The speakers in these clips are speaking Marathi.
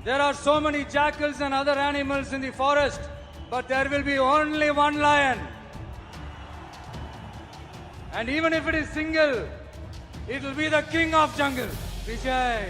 There are so many jackals and other animals in the forest, but there will be only one lion. And even if it is single, it will be the king of jungle, Vijay.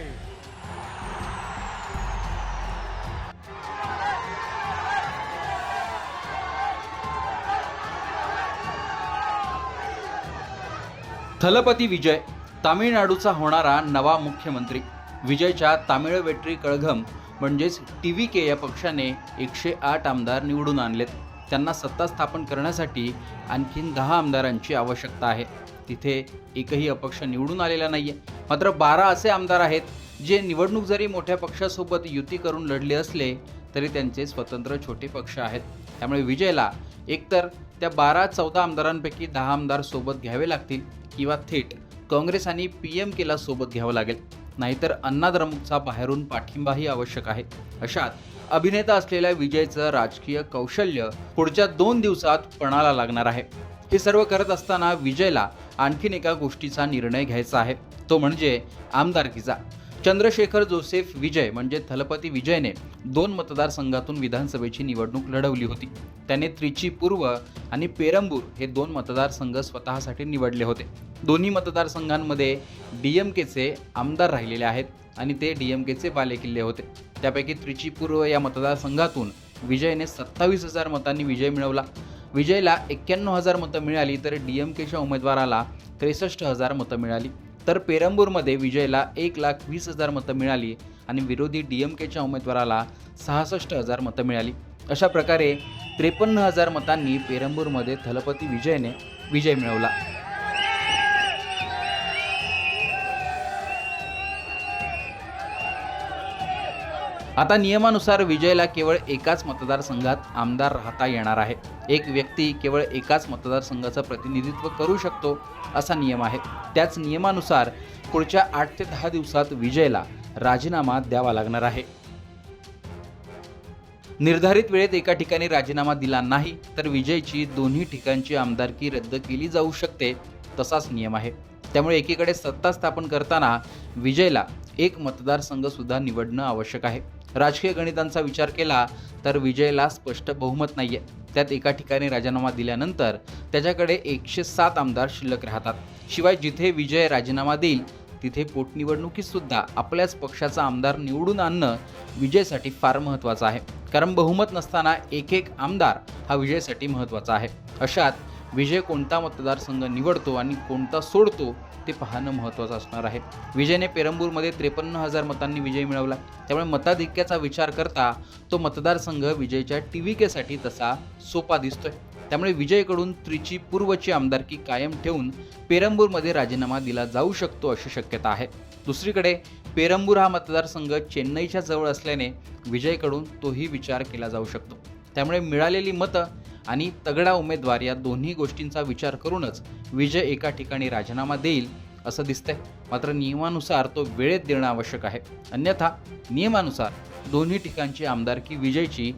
Thalapathy विजय, तामिळनाडूचा होणारा नवा मुख्यमंत्री. विजयच्या तामिळ वेट्री कळघम म्हणजेच TVK या पक्षाने 108 आमदार निवडून आणलेत. त्यांना सत्ता स्थापन करण्यासाठी आणखीन 10 आमदारांची आवश्यकता आहे. तिथे एकही अपक्ष निवडून आलेला नाहीये. मात्र 12 असे आमदार आहेत जे निवडणूक जरी मोठ्या पक्षासोबत युती करून लढले असले तरी त्यांचे स्वतंत्र छोटे पक्ष आहेत. त्यामुळे विजयला एकतर त्या 12-14 आमदारांपैकी 10 आमदार सोबत घ्यावे लागतील किंवा थेट काँग्रेस आणि PMKला सोबत घ्यावं लागेल. नाहीतर अण्णाद्रमुकचा बाहेरून पाठिंबाही आवश्यक आहे. अशात अभिनेता असलेल्या विजयचं राजकीय कौशल्य पुढच्या 2 दिवसात पणाला लागणार आहे. हे सर्व करत असताना विजयला आणखीन एका गोष्टीचा निर्णय घ्यायचा आहे, तो म्हणजे आमदारकीचा. चंद्रशेखर जोसेफ विजय म्हणजे थलपती विजयने 2 मतदारसंघातून विधानसभेची निवडणूक लढवली होती. त्याने त्रिची पूर्व आणि पेरंबूर हे 2 मतदारसंघ स्वतःसाठी निवडले होते. दोन्ही मतदारसंघांमध्ये DMKचे आमदार राहिलेले आहेत आणि ते DMKचे बालेकिल्ले होते. त्यापैकी त्रिची पूर्व या मतदारसंघातून विजयने 27,000 मतांनी विजय मिळवला. विजयला 91,000 मतं मिळाली तर DMKच्या उमेदवाराला 63,000 मतं मिळाली. तर पेरंबूरमध्ये विजयला 1,20,000 मतं मिळाली आणि विरोधी DMKच्या उमेदवाराला 66,000 मतं मिळाली. अशा प्रकारे 53,000 मतांनी पेरंबूरमध्ये थलपती विजयने विजय मिळवला. आता नियमानुसार विजयला केवळ एकाच मतदारसंघात आमदार राहता येणार आहे. एक व्यक्ती केवळ एकाच मतदारसंघाचं प्रतिनिधित्व करू शकतो असा नियम आहे. त्याच नियमानुसार पुढच्या 8 ते 10 दिवसात विजयला राजीनामा द्यावा लागणार आहे. निर्धारित वेळेत एका ठिकाणी राजीनामा दिला नाही तर विजयची दोन्ही ठिकाणची आमदारकी रद्द केली जाऊ शकते, तसाच नियम आहे. त्यामुळे एकीकडे सत्ता स्थापन करताना विजयला एक मतदारसंघ सुद्धा निवडणं आवश्यक आहे. राजकीय गणितांचा विचार केला तर विजयला स्पष्ट बहुमत नाहीये. त्यात एका ठिकाणी राजीनामा दिल्यानंतर त्याच्याकडे 107 आमदार शिल्लक राहतात. शिवाय जिथे विजय राजीनामा देईल तिथे पोटनिवडणुकीत सुद्धा आपल्याच पक्षाचा आमदार निवडून आणणं विजयसाठी फार महत्त्वाचं आहे. कारण बहुमत नसताना एक आमदार हा विजयसाठी महत्त्वाचा आहे. अशात विजय कोणता मतदारसंघ निवडतो आणि कोणता सोडतो ते पाहणं महत्त्वाचं असणार आहे. विजयने पेरंबूरमध्ये 53,000 मतांनी विजय मिळवला. त्यामुळे मताधिक्याचा विचार करता तो मतदारसंघ विजयच्या TVKसाठी तसा सोपा दिसतोय. त्यामुळे विजयकडून त्रिची पूर्वची आमदारकी कायम ठेवून पेरंबूरमध्ये राजीनामा दिला जाऊ शकतो अशी शक्यता आहे. दुसरीकडे पेरंबूर हा मतदारसंघ चेन्नईच्या जवळ असल्याने विजयकडून तोही विचार केला जाऊ शकतो. त्यामुळे मिळालेली मतं आणि तगडा उमेदवार या दोन्ही गोष्टींचा विचार करूनच विजय एका ठिकाणी राजीनामा देईल असं दिसतंय. मात्र नियमानुसार तो वेळेत देणं आवश्यक आहे. अन्यथा नियमानुसार दोन्ही ठिकाणची आमदारकी विजयची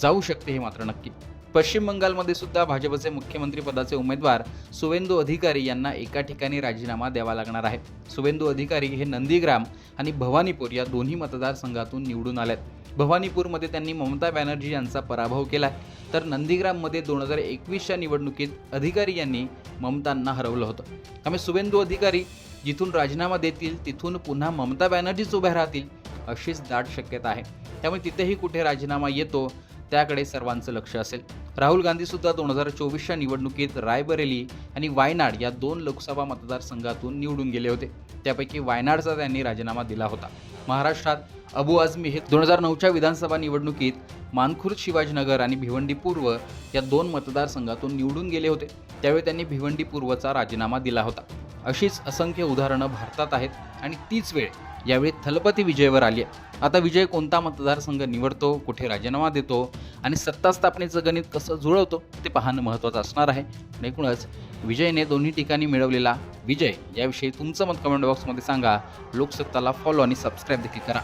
जाऊ शकते हे मात्र नक्की. पश्चिम बंगालमध्ये सुद्धा भाजपचे मुख्यमंत्री पदाचे उमेदवार सुवेंदू अधिकारी यांना एका ठिकाणी राजीनामा द्यावा लागणार आहे. सुवेंदू अधिकारी हे नंदीग्राम आणि भवानीपूर या दोन्ही मतदारसंघातून निवडून आलेत. भवानीपूरमध्ये त्यांनी ममता बॅनर्जी यांचा पराभव केला, तर नंदीग्राममध्ये 2021च्या निवडणुकीत अधिकारी यांनी ममतांना हरवलं होतं. त्यामुळे सुवेंदू अधिकारी जिथून राजीनामा देतील तिथून पुन्हा ममता बॅनर्जीच उभ्या राहतील अशीच दाट शक्यता आहे. त्यामुळे तिथेही कुठे राजीनामा येतो त्याकडे सर्वांचं लक्ष असेल. राहुल गांधी सुद्धा 2024च्या निवडणुकीत रायबरेली आणि वायनाड या 2 लोकसभा मतदारसंघातून निवडून गेले होते. त्यापैकी वायनाडचा त्यांनी राजीनामा दिला होता. महाराष्ट्रात अबू आझमी हे 2009च्या विधानसभा निवडणुकीत मानखुर्द, शिवाजीनगर आणि भिवंडी पूर्व या 2 मतदारसंघातून निवडून गेले होते. त्यावेळी त्यांनी भिवंडी पूर्वचा राजीनामा दिला होता. अशीच असंख्य उदाहरणं भारतात आहेत आणि तीच वेळ यावेळी थलपती विजयवर आली आहे. आता विजय कोणता मतदारसंघ निवडतो, कुठे राजीनामा देतो आणि सत्ता स्थापनेचं गणित कसं जुळवतो ते पाहणं महत्त्वाचं असणार आहे. एकूणच विजयने दोन्ही ठिकाणी मिळवलेला विजय याविषयी तुमचं मत कमेंट बॉक्समध्ये सांगा. लोकसत्ताला फॉलो आणि सबस्क्राईब देखील करा.